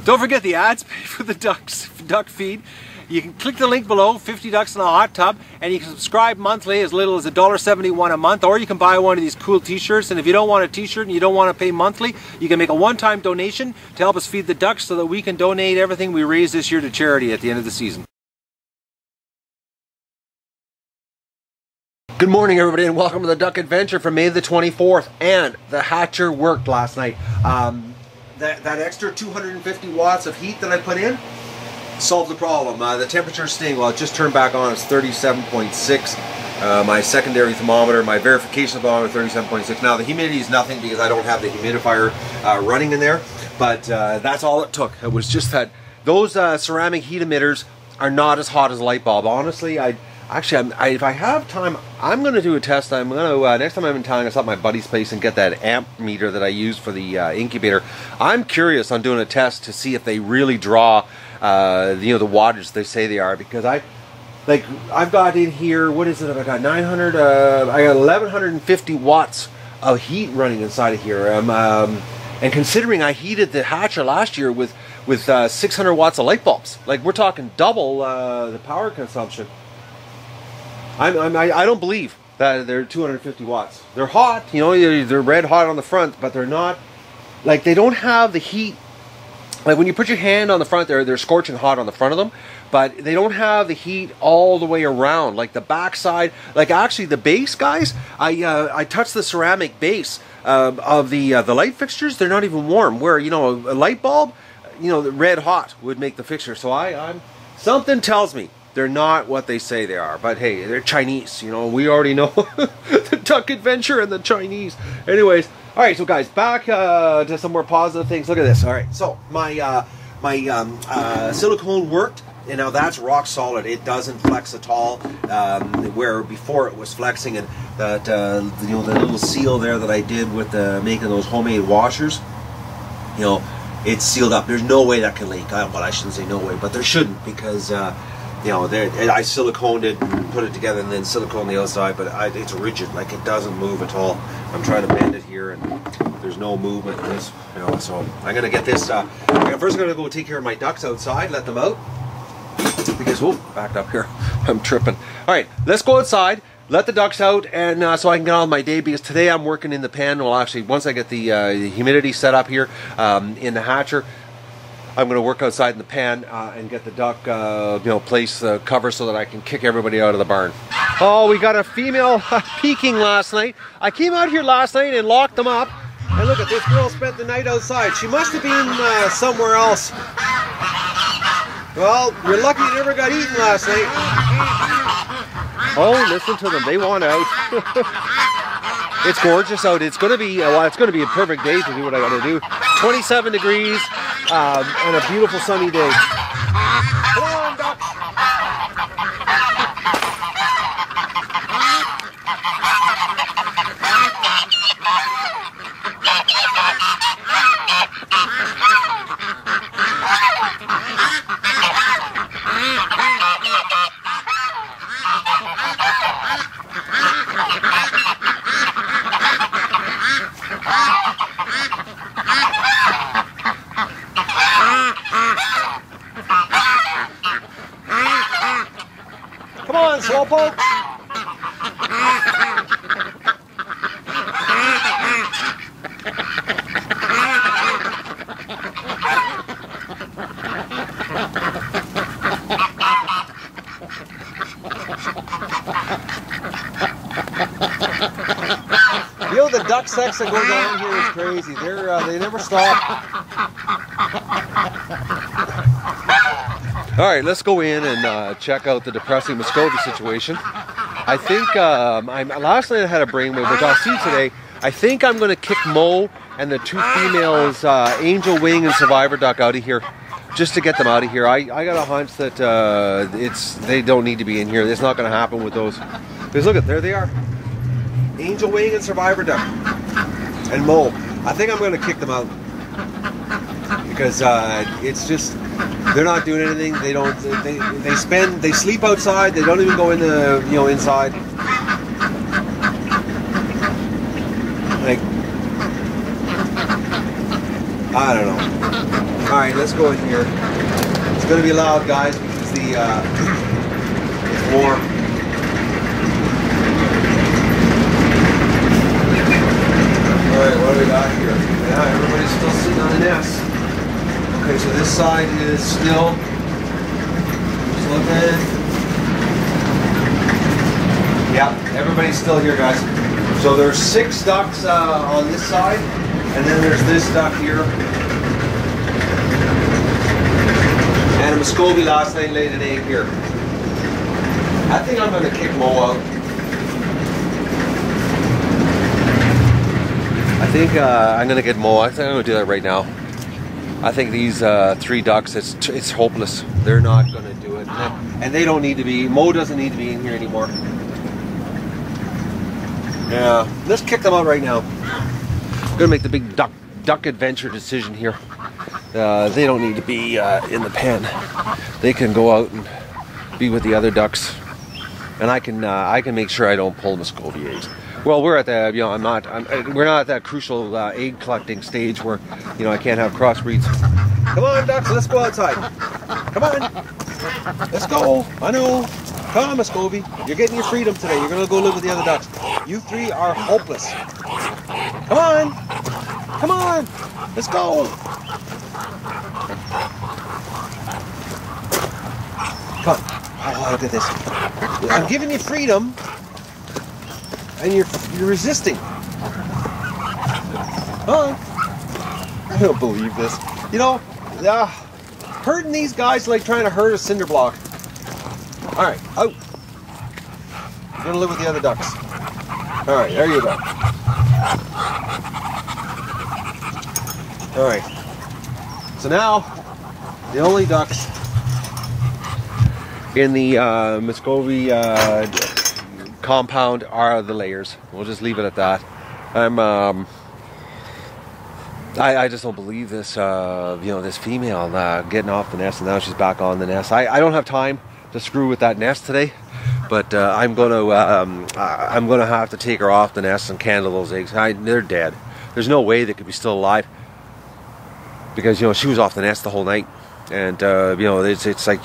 Don't forget the ads pay for the duck feed. You can click the link below, 50 ducks in a hot tub, and you can subscribe monthly as little as $1.71 a month, or you can buy one of these cool t-shirts. And if you don't want a t-shirt and you don't want to pay monthly, you can make a one-time donation to help us feed the ducks so that we can donate everything we raise this year to charity at the end of the season. Good morning, everybody, and welcome to the Duck Adventure for May the 24th. And the hatcher worked last night. That extra 250 watts of heat that I put in solved the problem. The temperature staying, well, it just turned back on. It's 37.6. My secondary thermometer, my verification thermometer, 37.6. Now the humidity is nothing because I don't have the humidifier running in there. But that's all it took. It was just that those ceramic heat emitters are not as hot as a light bulb. Honestly, if I have time, I'm going to do a test. I'm going to next time I'm in town, I stop at my buddy's place and get that amp meter that I use for the incubator. I'm curious on doing a test to see if they really draw, the wattage they say they are, because I've got in here, what is it? I got 900. I got 1150 watts of heat running inside of here. And considering I heated the hatcher last year with 600 watts of light bulbs, like we're talking double the power consumption. I don't believe that they're 250 watts. They're hot, they're red hot on the front, but they're not, like, they don't have the heat. Like when you put your hand on the front, they're scorching hot on the front of them, but they don't have the heat all the way around. Like the backside, like actually the base, guys, I touched the ceramic base of the light fixtures. They're not even warm. Where a light bulb, the red hot would make the fixture. So something tells me they're not what they say they are. But hey, they're Chinese. We already know the Duck Adventure and the Chinese. Anyways, all right. So guys, back to some more positive things. Look at this. All right. So my silicone worked, and now that's rock solid. It doesn't flex at all. Where before it was flexing, and that the little seal there that I did with making those homemade washers, it's sealed up. There's no way that can leak. Well, I shouldn't say no way, but there shouldn't, because I siliconed it and put it together, and then silicone the outside, but it's rigid, like it doesn't move at all. I'm trying to bend it here, and there's no movement in this, so I'm gonna get this. First, I'm gonna go take care of my ducks outside, let them out, because backed up here, I'm tripping. All right, let's go outside, let the ducks out, and so I can get on with my day, because today I'm working in the pen. Well, actually, once I get the humidity set up here in the hatcher, I'm going to work outside in the pan and get the duck, place the cover so that I can kick everybody out of the barn. Oh, we got a female peeking last night. I came out here last night and locked them up. And look at this girl spent the night outside. She must have been somewhere else. Well, you're lucky you never got eaten last night. Oh, listen to them. They want out. It's gorgeous out. It's going to be a perfect day to do what I got to do. 27 degrees and a beautiful sunny day. Come on, ducks. Come on, slowpoke. The duck sex that goes on here is crazy. They never stop. All right, let's go in and check out the depressing Muscovy situation. I think last night I had a brainwave, which I'll see today. I think I'm going to kick Moe and the two females, Angel Wing and Survivor Duck, out of here, just to get them out of here. I got a hunch that they don't need to be in here. It's not going to happen with those. Because look, there they are. Angel Wing and Survivor Duck and Moe. I think I'm going to kick them out because it's just, they're not doing anything. They don't. They sleep outside. They don't even go in the inside. Like, I don't know. All right, let's go in here. It's going to be loud, guys, because the it's warm. All right, what do we got here? Yeah, everybody's still sitting on the nest. Okay, so this side is still. Just looking. Yeah, everybody's still here, guys. So there's 6 ducks on this side, and then there's this duck here. And a Muscovy last night laid an egg here. I think I'm going to kick Moe out. I think I'm going to get Moe. I think I'm going to do that right now. I think these 3 ducks, it's hopeless. They're not going to do it. And they don't need to be, Moe doesn't need to be in here anymore. Yeah, let's kick them out right now. I'm gonna make the big duck adventure decision here. They don't need to be in the pen. They can go out and be with the other ducks, and I can make sure I don't pull Muscovy eggs. Well, we're at the we're not at that crucial egg collecting stage where I can't have crossbreeds. Come on, ducks, let's go outside. Come on, let's go. I know. Come on, Muscovy. You're getting your freedom today. You're gonna go live with the other ducks. You 3 are hopeless. Come on. Come on. Let's go. Come on. Oh, look at this. I'm giving you freedom, and you're resisting. Come on. I don't believe this. Herding these guys like trying to herd a cinder block. All right, out. You're gonna live with the other ducks. All right, there you go. All right. So now, the only ducks in the Muscovy compound are the layers. We'll just leave it at that. I just don't believe this. This female getting off the nest and now she's back on the nest. I don't have time to screw with that nest today, but I'm gonna have to take her off the nest and candle those eggs. They're dead. There's no way they could be still alive because she was off the nest the whole night, and it's like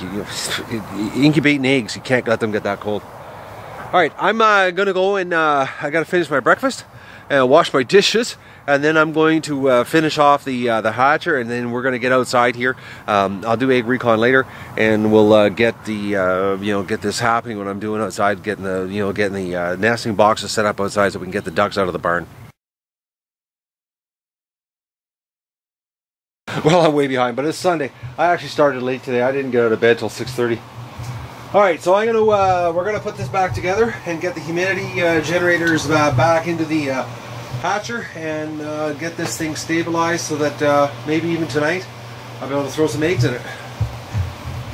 incubating eggs. You can't let them get that cold. All right, I'm gonna go and I gotta finish my breakfast and wash my dishes, and then I'm going to finish off the hatcher, and then we're going to get outside here. I'll do egg recon later, and we'll get the get this happening when I'm doing outside, getting the nesting boxes set up outside so we can get the ducks out of the barn. Well, I'm way behind, but it's Sunday. I actually started late today. I didn't get out of bed till 6:30. All right, so we're gonna put this back together and get the humidity generators back into the hatcher and get this thing stabilized so that maybe even tonight I'll be able to throw some eggs in it.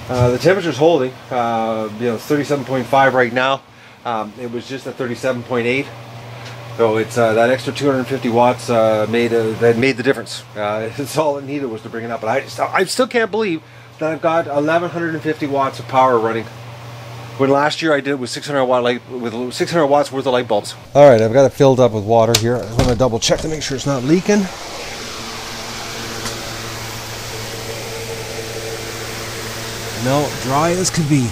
The temperature's holding, 37.5 right now. It was just at 37.8, so it's that extra 250 watts made the difference. It's all it needed was to bring it up, but I still can't believe that I've got 1150 watts of power running. When last year I did it with 600 watts worth of light bulbs. All right, I've got it filled up with water here. I just want to double check to make sure it's not leaking. No, dry as could be.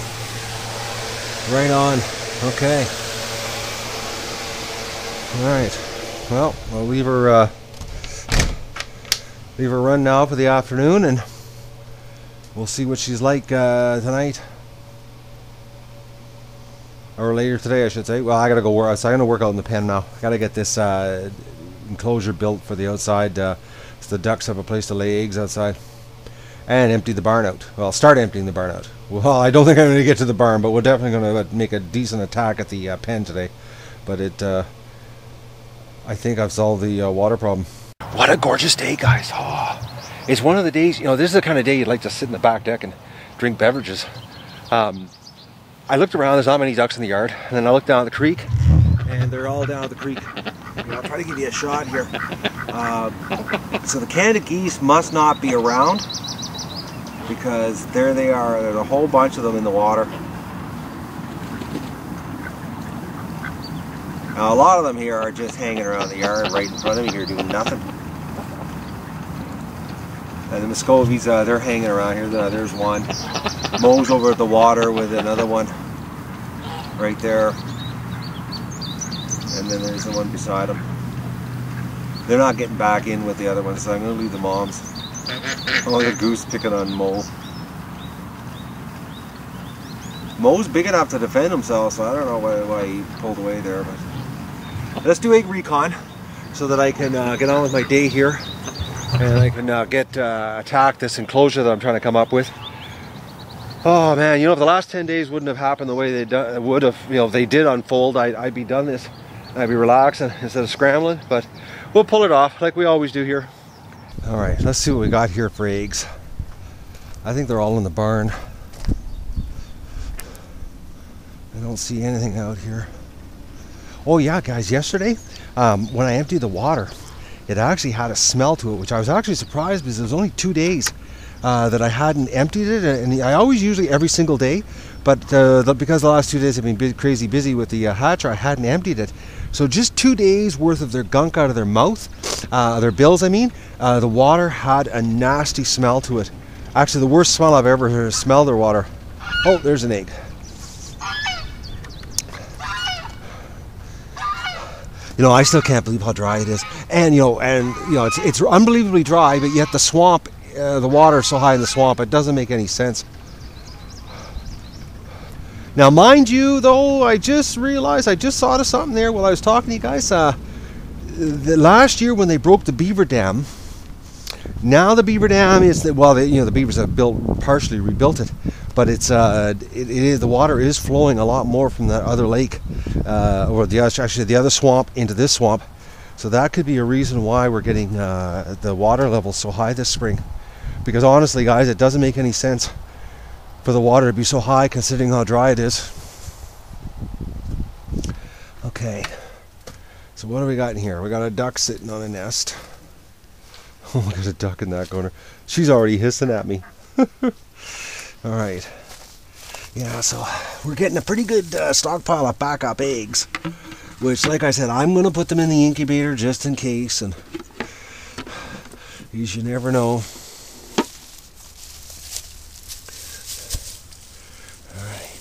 Right on. Okay. All right. Well, I'll leave her run now for the afternoon, and we'll see what she's like tonight. Or later today, I should say. Well, I gotta go work. So I'm gonna work out in the pen now. I gotta get this enclosure built for the outside, so the ducks have a place to lay eggs outside, and empty the barn out. Well, start emptying the barn out. Well, I don't think I'm gonna get to the barn, but we're definitely gonna make a decent attack at the pen today. But I think I've solved the water problem. What a gorgeous day, guys! Oh, it's one of the days. This is the kind of day you'd like to sit in the back deck and drink beverages. I looked around, there's not many ducks in the yard, and then I looked down at the creek, and they're all down at the creek. I'll try to give you a shot here. So the Canada geese must not be around, because there they are, there's a whole bunch of them in the water. Now a lot of them here are just hanging around the yard right in front of me here doing nothing. And the Muscovies, they're hanging around here. There's one. Moe's over at the water with another one right there. And then there's the one beside him. They're not getting back in with the other ones, so I'm going to leave the moms. Oh, the Goose picking on Moe. Moe's big enough to defend himself, so I don't know why he pulled away there. But let's do egg recon so that I can get on with my day here. And I can attack this enclosure that I'm trying to come up with. Oh man, you know, if the last 10 days wouldn't have happened the way they would have, you know, if they did unfold, I'd be done this. I'd be relaxing instead of scrambling, but we'll pull it off like we always do here. All right, let's see what we got here for eggs. I think they're all in the barn. I don't see anything out here. Oh yeah, guys, yesterday when I emptied the water, it actually had a smell to it, which I was actually surprised because it was only 2 days that I hadn't emptied it, and I always usually every single day, but because the last 2 days have been crazy busy with the hatcher, I hadn't emptied it. So just 2 days worth of their gunk out of their mouth, their bills I mean, the water had a nasty smell to it. Actually the worst smell I've ever smelled their water. Oh, there's an egg. You know, I still can't believe how dry it is, and you know, it's unbelievably dry, but yet the swamp, the water is so high in the swamp, it doesn't make any sense. Now, mind you, though, I just realized I just thought of something there while I was talking to you guys. The last year when they broke the beaver dam, now the beaver dam is the beavers have partially rebuilt it, but the water is flowing a lot more from that other lake, or the other swamp into this swamp. So that could be a reason why we're getting the water level so high this spring. Because honestly, guys, it doesn't make any sense for the water to be so high considering how dry it is. Okay, so what do we got in here? We got a duck sitting on a nest. Oh, look at a duck in that corner. She's already hissing at me. Alright. Yeah, so we're getting a pretty good stockpile of backup eggs. Which, like I said, I'm going to put them in the incubator just in case. And you should never know. Alright.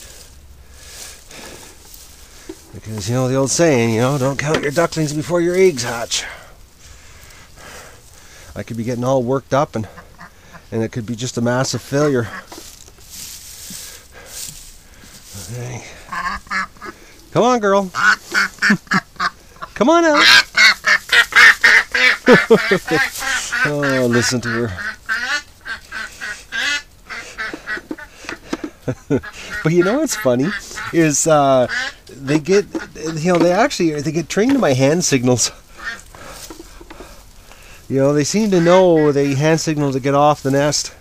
Because, you know, the old saying, you know, don't count your ducklings before your eggs hatch. I could be getting all worked up and it could be just a massive failure. Okay. Come on, girl. Come on out. Oh, listen to her. But you know what's funny is they get, you know, they get trained to my hand signals. You know, they seem to know the hand signal to get off the nest.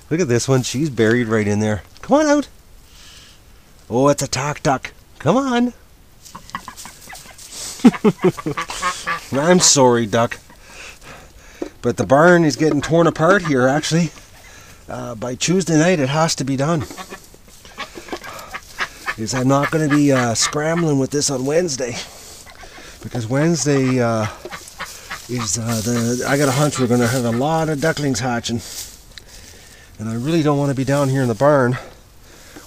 Look at this one. She's buried right in there. Come on out. Oh, it's a talk duck. Come on. I'm sorry, duck. But the barn is getting torn apart here, actually. By Tuesday night, it has to be done. Because I'm not going to be scrambling with this on Wednesday. Because Wednesday... I got a hunch we're going to have a lot of ducklings hatching, and I really don't want to be down here in the barn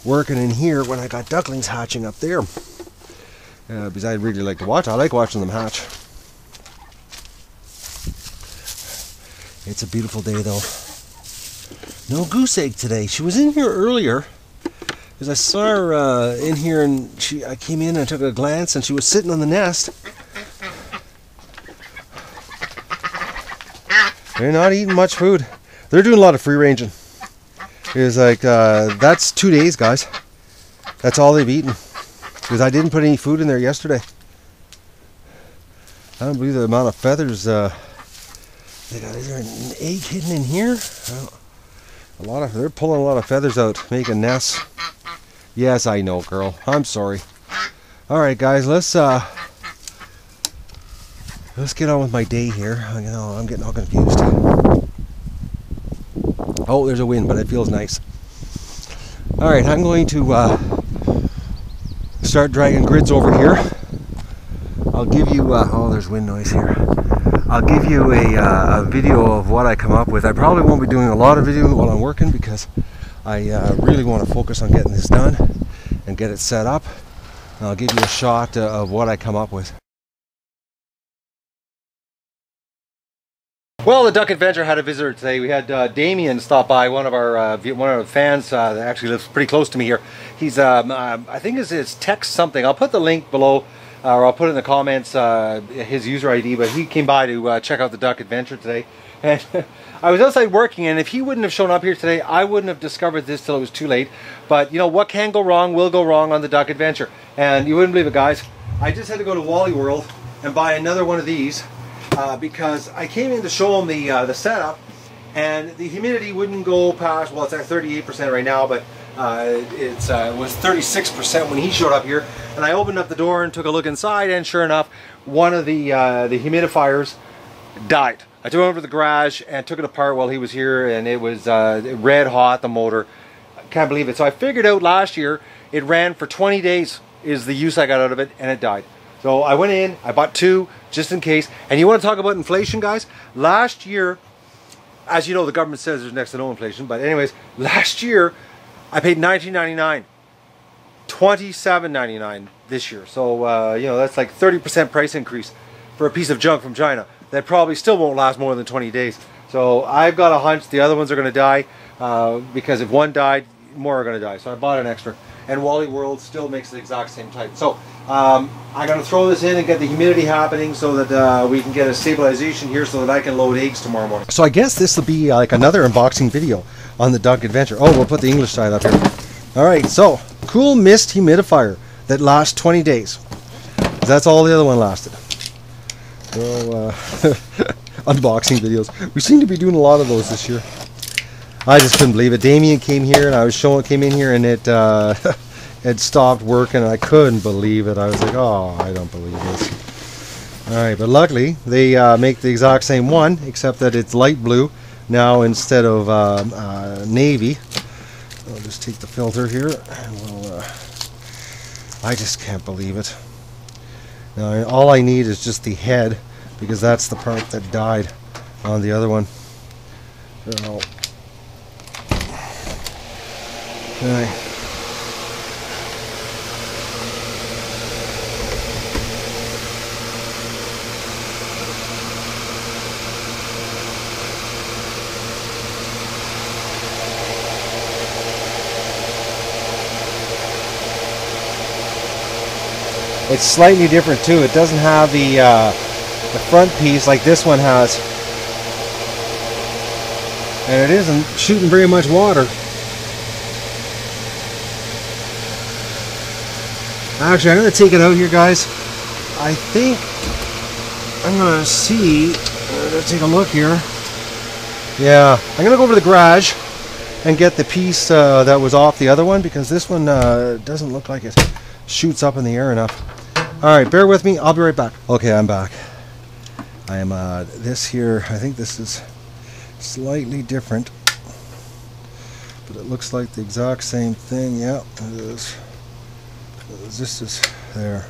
working in here when I got ducklings hatching up there, because I really like to watch. I like watching them hatch. It's a beautiful day though. No goose egg today. She was in here earlier because I saw her in here, and I came in and took a glance, and she was sitting on the nest. They're not eating much food. They're doing a lot of free ranging. It's like, that's 2 days, guys. That's all they've eaten. Because I didn't put any food in there yesterday. I don't believe the amount of feathers they got. Is there an egg hidden in here? They're pulling a lot of feathers out, making nests. Yes, I know, girl. I'm sorry. Alright, guys, let's get on with my day here. I'm getting all confused. Oh, there's a wind, but it feels nice. Alright, I'm going to start dragging grids over here. I'll give you... oh, there's wind noise here. I'll give you a video of what I come up with. I probably won't be doing a lot of videos while I'm working because I really want to focus on getting this done and get it set up. And I'll give you a shot of what I come up with. Well, the Duck Adventure had a visitor today. We had Damien stop by, one of our fans that actually lives pretty close to me here. He's, I think it's text something. I'll put the link below, or I'll put it in the comments, his user ID, but he came by to check out the Duck Adventure today. And I was outside working, and if he wouldn't have shown up here today, I wouldn't have discovered this till it was too late. But, you know, what can go wrong will go wrong on the Duck Adventure. And you wouldn't believe it, guys. I just had to go to Wally World and buy another one of these. Because I came in to show him the setup, and the humidity wouldn't go past, well, it's at 38% right now, but it was 36% when he showed up here. And I opened up the door and took a look inside, and sure enough, one of the humidifiers died. I took it over to the garage and took it apart while he was here, and it was red hot, the motor. I can't believe it. So I figured out last year it ran for 20 days is the use I got out of it, and it died. So I went in, I bought two just in case. And you want to talk about inflation, guys? Last year, as you know, the government says there's next to no inflation, but anyways, last year I paid $19.99, $27.99 this year. So you know, that's like 30% price increase for a piece of junk from China that probably still won't last more than 20 days. So I've got a hunch the other ones are going to die because if one died, more are going to die. So I bought an extra. And Wally World still makes the exact same type. So I'm going to throw this in and get the humidity happening so that we can get a stabilization here so that I can load eggs tomorrow morning. So I guess this will be like another unboxing video on the Duck Adventure. Oh, we'll put the English side up here. Alright, so cool mist humidifier that lasts 20 days. That's all the other one lasted. So unboxing videos. We seem to be doing a lot of those this year. I just couldn't believe it. Damien came here and I was came in here and it had stopped working, and I couldn't believe it. I was like, oh, I don't believe this. Alright, but luckily they make the exact same one, except that it's light blue now instead of navy. I'll just take the filter here and we'll, I just can't believe it. Now all I need is just the head, because that's the part that died on the other one. So, okay. It's slightly different too. It doesn't have the front piece like this one has, and it isn't shooting very much water. Actually, I'm going to take it out here, guys. I think I'm going to see, take a look here. Yeah, I'm going to go over to the garage and get the piece that was off the other one, because this one doesn't look like it shoots up in the air enough. Alright, bear with me, I'll be right back. Okay, I'm back. I am, this here, I think this is slightly different, but it looks like the exact same thing. Yeah, it is. This is there.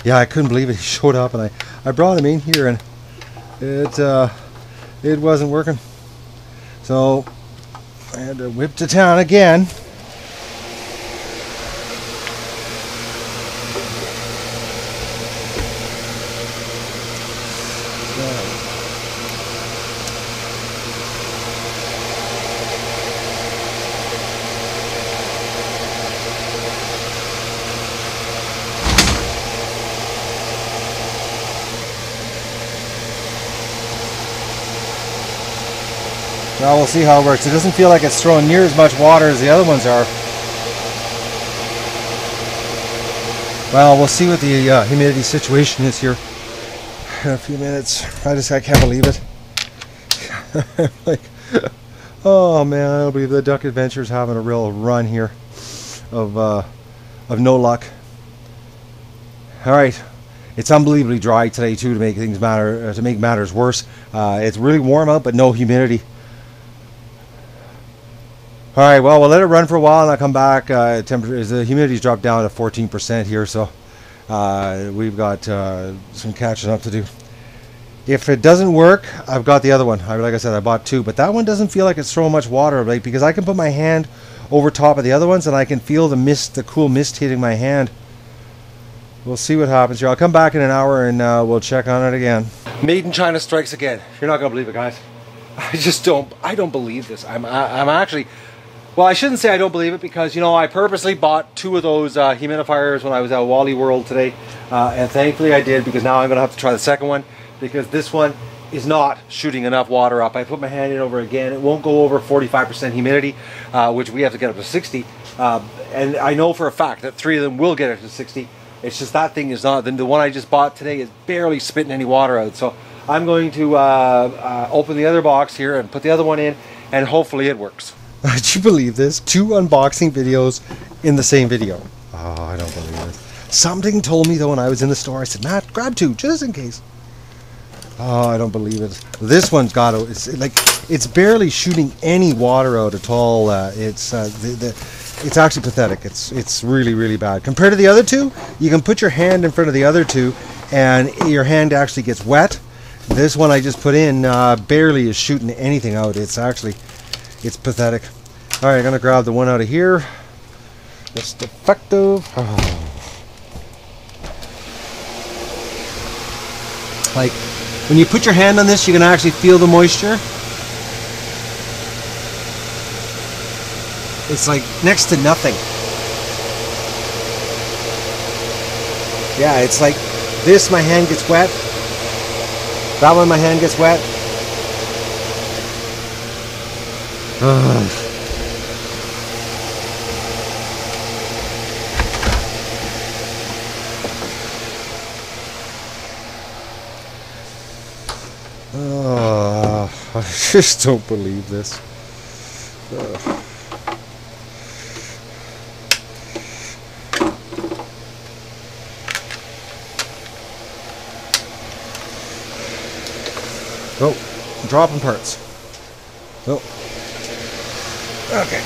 Yeah, I couldn't believe it. He showed up, and I brought him in here, and it wasn't working. So I had to whip to town again. Now we'll see how it works. It doesn't feel like it's throwing near as much water as the other ones are. Well, we'll see what the humidity situation is here in a few minutes. I can't believe it. Like, oh man, I believe the Duck Adventure's having a real run here of no luck. All right. It's unbelievably dry today too, to make things to make matters worse. It's really warm out, but no humidity. All right, well, we'll let it run for a while, and I'll come back. The humidity's dropped down to 14% here, so We've got some catching up to do. If it doesn't work, I've got the other one. Like I said, I bought two, but that one doesn't feel like it's throwing much water, like, because I can put my hand over top of the other ones and I can feel the mist, the cool mist hitting my hand. We'll see what happens here. I'll come back in an hour and we'll check on it again. Made in China strikes again. You're not gonna believe it, guys. I don't believe this. I'm actually, well, I shouldn't say I don't believe it, because, you know, I purposely bought two of those humidifiers when I was at Wally World today, and thankfully I did, because now I'm gonna have to try the second one, because this one is not shooting enough water up. I put my hand in over again. It won't go over 45% humidity, which we have to get up to 60. And I know for a fact that 3 of them will get it to 60. It's just that thing is not. The one I just bought today is barely spitting any water out. So I'm going to open the other box here and put the other one in, and hopefully it works. Did you believe this? 2 unboxing videos in the same video. Oh, I don't believe it. Something told me though when I was in the store, I said, Matt, grab 2 just in case. Oh, I don't believe it. This one's got to, it's barely shooting any water out at all. It's actually pathetic. It's really, really bad. Compared to the other 2, you can put your hand in front of the other 2 and your hand actually gets wet. This one I just put in barely is shooting anything out. It's pathetic. All right, I'm gonna grab the one out of here. It's defective. Oh. Like, when you put your hand on this, you can actually feel the moisture. It's like next to nothing. Yeah, it's like this, my hand gets wet. That one, my hand gets wet. I just don't believe this. Oh, I'm dropping parts. Oh. Okay.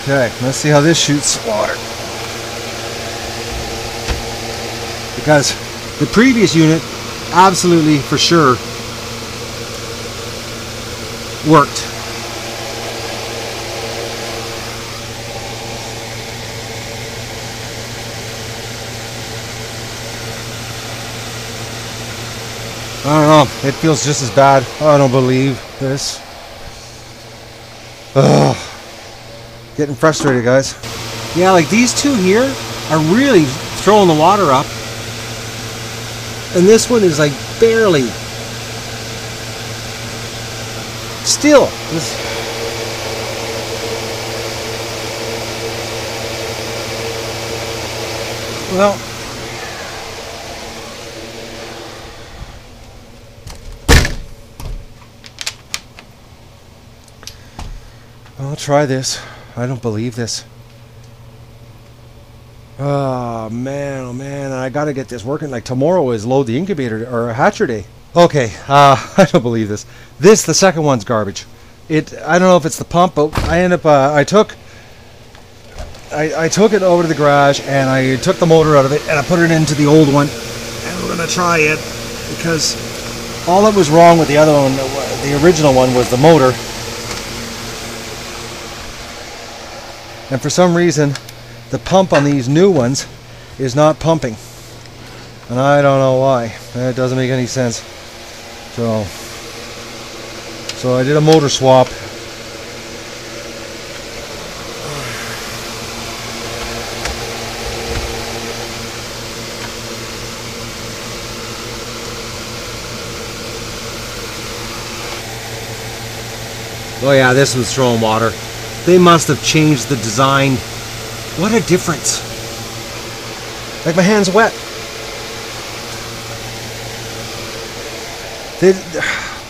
Okay, let's see how this shoots water. Because the previous unit absolutely for sure worked. I don't know, it feels just as bad. I don't believe this. Ugh. Getting frustrated, guys. Yeah, like these 2 here are really throwing the water up. And this one is like barely. Still. Well. I'll try this. I don't believe this. Oh man, I gotta get this working. Like tomorrow is load the incubator or hatcher day. Okay, I don't believe this. The second one's garbage. I don't know if it's the pump, but I end up I took it over to the garage and I took the motor out of it and I put it into the old one, and we're gonna try it, because all that was wrong with the other one, the original one, was the motor. And for some reason, the pump on these new ones is not pumping. And I don't know why. It doesn't make any sense. So I did a motor swap. Oh yeah, this one's throwing water. They must have changed the design. What a difference. Like my hand's wet.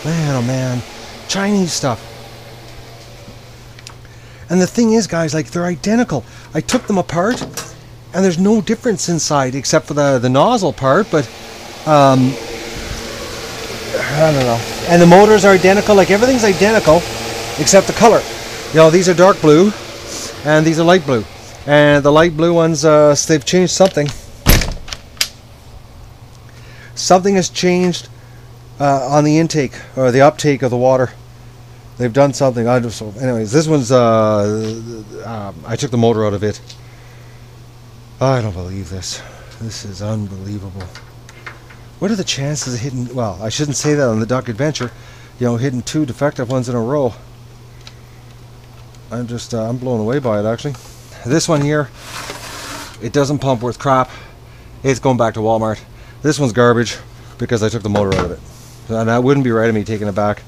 Man, oh man. Chinese stuff. And the thing is, guys, like they're identical. I took them apart and there's no difference inside except for the nozzle part, but I don't know. And the motors are identical, like everything's identical. except the color. You know, these are dark blue, and these are light blue. And the light blue ones, they've changed something. Something has changed on the intake or the uptake of the water. They've done something. So anyways, this one's I took the motor out of it. I don't believe this. This is unbelievable. What are the chances of hitting? Well, I shouldn't say that on the Duck Adventure. You know, hitting 2 defective ones in a row. I'm just I'm blown away by it actually. This one here, it doesn't pump worth crap. It's going back to Walmart. This one's garbage because I took the motor out of it, and that wouldn't be right of me taking it back.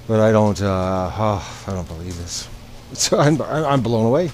But I don't believe this. So I'm blown away.